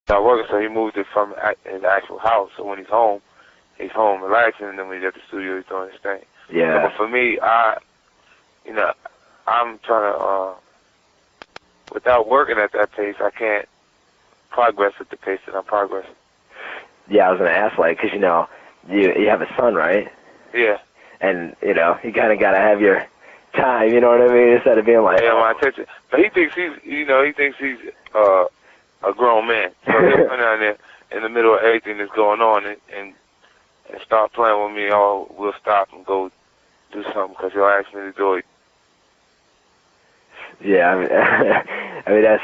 not working, so he moved it from his actual house. So when he's home relaxing, and then when he's at the studio, he's doing his thing. Yeah. So, but for me, I'm trying to, without working at that pace, I can't progress at the pace that I'm progressing. Yeah, I was gonna ask, like, 'cause you have a son, right? Yeah. And you kind of gotta have your time. You know what I mean? Instead of being like, yeah, my attention. But he thinks he's a grown man. So he'll come down there in the middle of everything that's going on and start playing with me. Or we'll stop and go do something because he'll ask me to do it. Yeah, I mean that's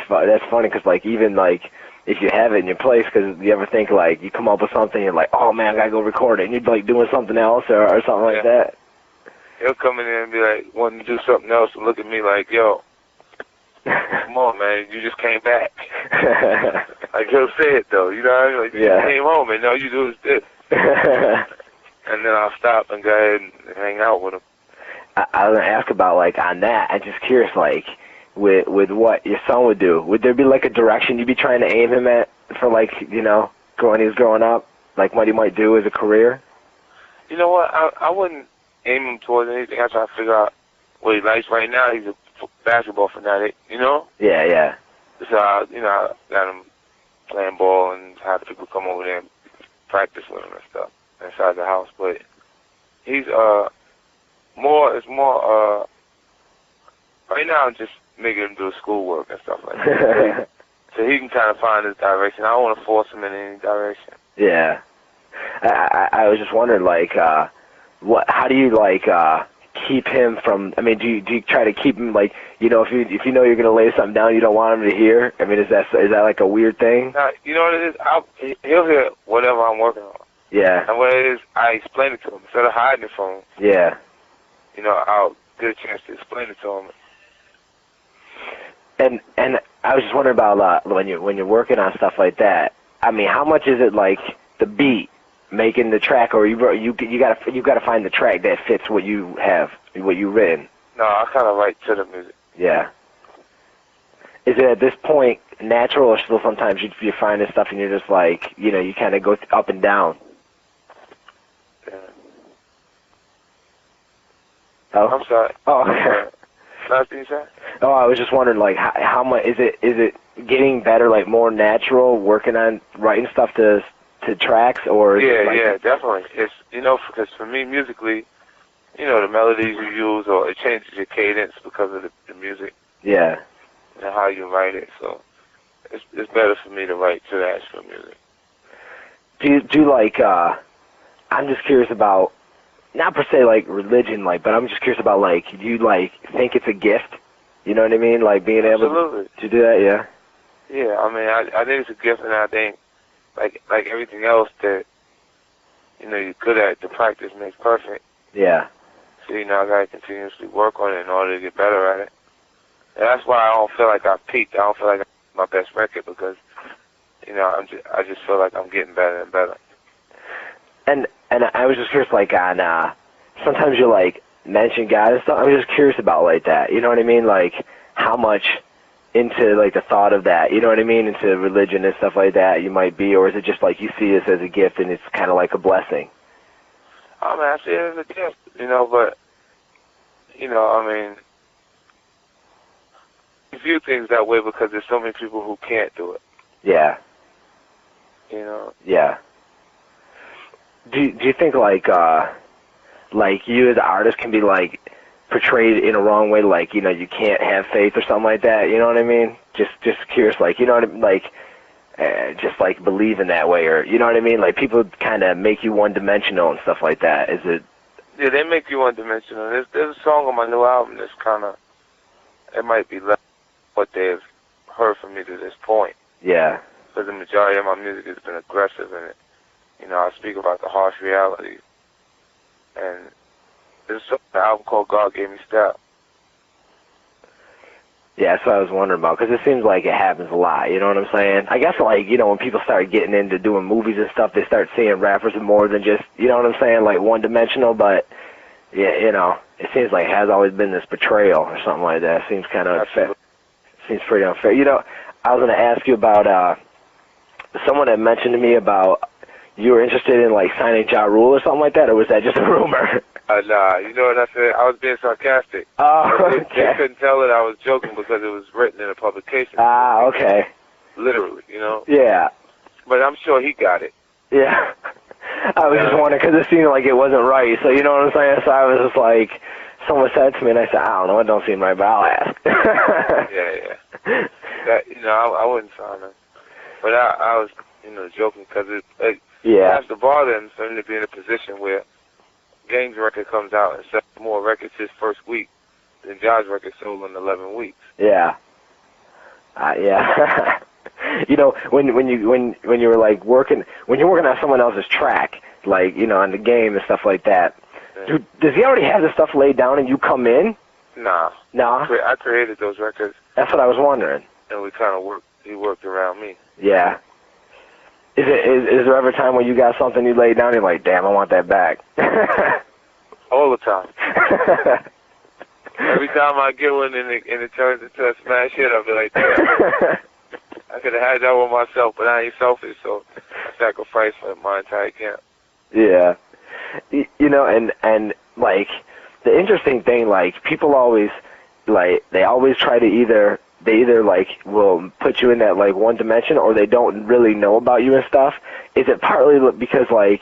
funny because like even like if you have it in your place, because you ever think like you come up with something and you're like, oh man, I gotta go record it, and you're like doing something else or something like that. He'll come in there and be like wanting to do something else and look at me like, yo, come on man, you just came back. Like he'll say it though, you know what I mean? Like you just came home and all you do is this. And then I'll stop and go ahead and hang out with him. I was gonna ask about like on that. I'm just curious, like with what your son would do. Would there be like a direction you'd be trying to aim him at for like when he's growing up, like what he might do as a career? You know what? I wouldn't aim him towards anything. I try to figure out what he likes. Right now, he's a basketball fanatic. You know? Yeah, yeah. So I got him playing ball and have people come over there and practice with him and stuff inside the house. But he's it's more right now I'm just making him do schoolwork and stuff like that. So he can kind of find his direction. I don't want to force him in any direction. Yeah. I was just wondering, like, how do you like keep him from? I mean, do you try to keep him like, if you know you're gonna lay something down you don't want him to hear? I mean, is that like a weird thing? You know what it is? He'll hear whatever I'm working on. Yeah. And what it is, I explain it to him instead of hiding it from him. Yeah. I'll get a chance to explain it to him. And I was just wondering about when you're working on stuff like that. I mean, how much is it like the beat making the track, or you gotta find the track that fits what you have, what you've written? No, I kind of write to the music. Yeah. Is it at this point natural, or still sometimes you find this stuff and you're just like, you kind of go up and down? Yeah. Oh, I'm sorry. Oh, okay. Last thing you said? Oh, I was just wondering, like, how much is it getting better, like more natural, working on writing stuff to tracks, or? Yeah, definitely. It's because for me musically, the melodies you use, or it changes your cadence because of the music. Yeah. And how you write it, so it's better for me to write to the actual music. Do you like? I'm just curious about. Not per se like religion, but I'm just curious about do you think it's a gift? You know what I mean? Like being able to do that, yeah. Yeah, I mean, I think it's a gift, and I think like everything else that you're good at, the practice makes perfect. Yeah. So I gotta continuously work on it in order to get better at it. And that's why I don't feel like I've peaked. I don't feel like I'm my best record because I just feel like I'm getting better and better. And I was just curious, on sometimes you mention God and stuff. I was just curious about that. You know what I mean? Like how much into the thought of that. You know what I mean? Into religion and stuff like that you might be, or is it just you see this as a gift and it's kind of like a blessing? I mean, I see it as a gift, but I mean, you view things that way because there's so many people who can't do it. Yeah. Yeah. Do you think you as an artist can be portrayed in a wrong way, you can't have faith or something like that? You know what I mean? Just curious, you know what I mean? Just believe in that way, or you know what I mean? People kind of make you one-dimensional and stuff like that. Is it? Yeah, they make you one-dimensional. There's a song on my new album that's it might be less what they've heard from me to this point. Yeah. Because the majority of my music has been aggressive in it. I speak about the harsh realities. And there's an album called God Gave Me Style. Yeah, that's what I was wondering about, because it seems like it happens a lot, you know what I'm saying? I guess, when people start getting into doing movies and stuff, they start seeing rappers more than just, you know what I'm saying, one-dimensional, but, yeah, it seems like it has always been this portrayal or something like that. It seems kind of unfair. Seems pretty unfair. I was going to ask you about, someone had mentioned to me about you were interested in like signing Ja Rule or something like that, or was that just a rumor? Nah, you know what I said? I was being sarcastic. Oh, They okay. couldn't tell that I was joking because it was written in a publication. Ah, okay. Literally, you know? Yeah. But I'm sure he got it. Yeah. I was just wondering because it seemed like it wasn't right. So you know what I'm saying? So I was just like, someone said to me, and I said, I don't know, it don't seem right, but I'll ask. Yeah. That, you know, I wouldn't sign him. But I was, you know, joking because it has to bother him for him to be in a position where Game's record comes out and sells more records his first week than Ja's record sold in 11 weeks. Yeah. Yeah. You know, when you were like working on someone else's track, like, you know, on the Game and stuff like that, Yeah. does he already have the stuff laid down and you come in? Nah. Nah. I created those records. That's what I was wondering. And we kind of he worked around me. Yeah. Is there ever a time when you got something you laid down and you're like, damn, I want that back? All the time. Every time I get one and it turns into a smash hit, I'll be like, damn. I could have had that one myself, but I ain't selfish, so I sacrificed for my entire camp. Yeah. You know, and like, the interesting thing, like, people always, like, they always try to they either like will put you in that like one dimension, or they don't really know about you and stuff. Is it partly because like,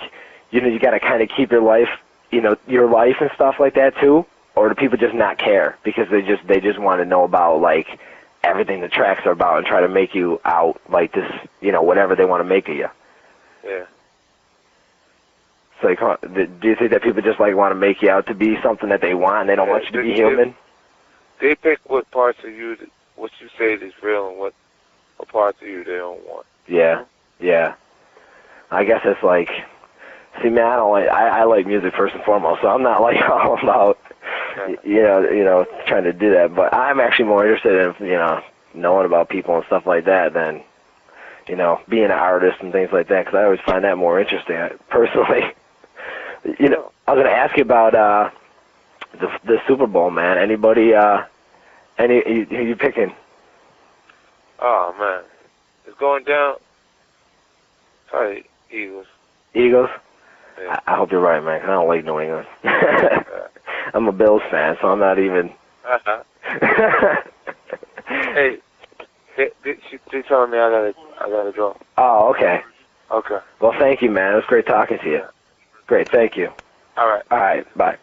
you know, you got to kind of keep your life, you know, your life and stuff like that too, or do people just not care because they just want to know about like everything the tracks are about and try to make you out like this, you know, whatever they want to make of you? Yeah. So do you think that people just like want to make you out to be something that they want and they don't want you to be human? They pick what parts of you, what you say is real, and what parts of you they don't want. Yeah, yeah. I guess it's like, see, man, I like music first and foremost, so I'm not like all about, you know, trying to do that. But I'm actually more interested in, you know, knowing about people and stuff like that than, you know, being an artist and things like that, because I always find that more interesting, personally. You know, I was going to ask you about the Super Bowl, man. Anybody, who you picking? Oh, man. It's going down. Probably Eagles. Eagles? Yeah. I hope you're right, man, 'cause I don't like New England. I'm a Bills fan, so I'm not even... Hey, they telling me I gotta go. Oh, okay. Okay. Well, thank you, man. It was great talking to you. Great, thank you. All right. All right, bye.